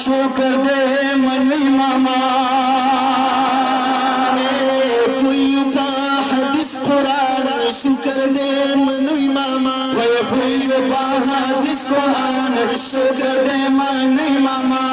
शुक्र दे मनी मामा हदीस कुरान शुक्र दे मनी मामा हदीस कुरान शुक्र दे मनी मामा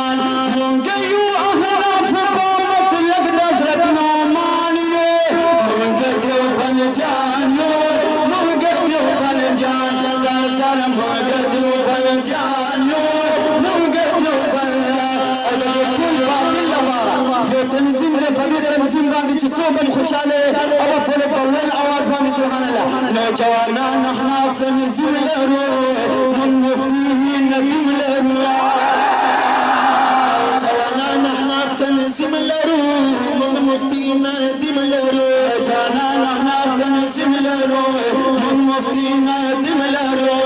खुशाले अब थोड़े बवल आवाज बानी सुभान अल्लाह नौजवाना नहना तंजीम लहरो मन मुफ्ती नदीम लहरो जवाना नहना तंजीम लहरो मन मुफ्ती नदीम लहरो जवाना नहना तंजीम लहरो मन मुफ्ती नदीम लहरो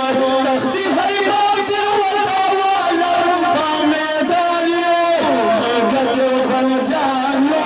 तख्ती हरी बात वतावा लरबा में दालियो गदो बन जानो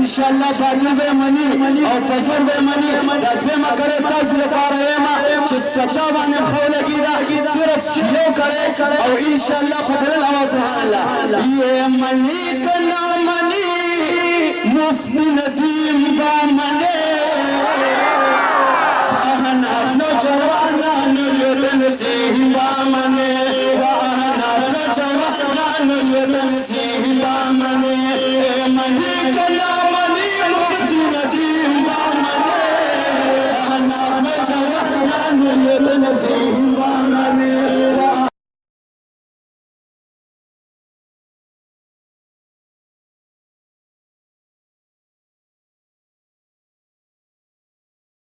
इंशाअल्लाह बाजू बे मनी और फजर बे मनी दाजे में करे ताज लपारे मा च सचा वाने खोले कीदा सिर्फ शिलो करे और इंशाअल्लाह फजर आवाज सुभान अल्लाह ये मनी कना मनी मुफ्ती नदीम बा मने अहना नो जवाना नो तनसीम बा मने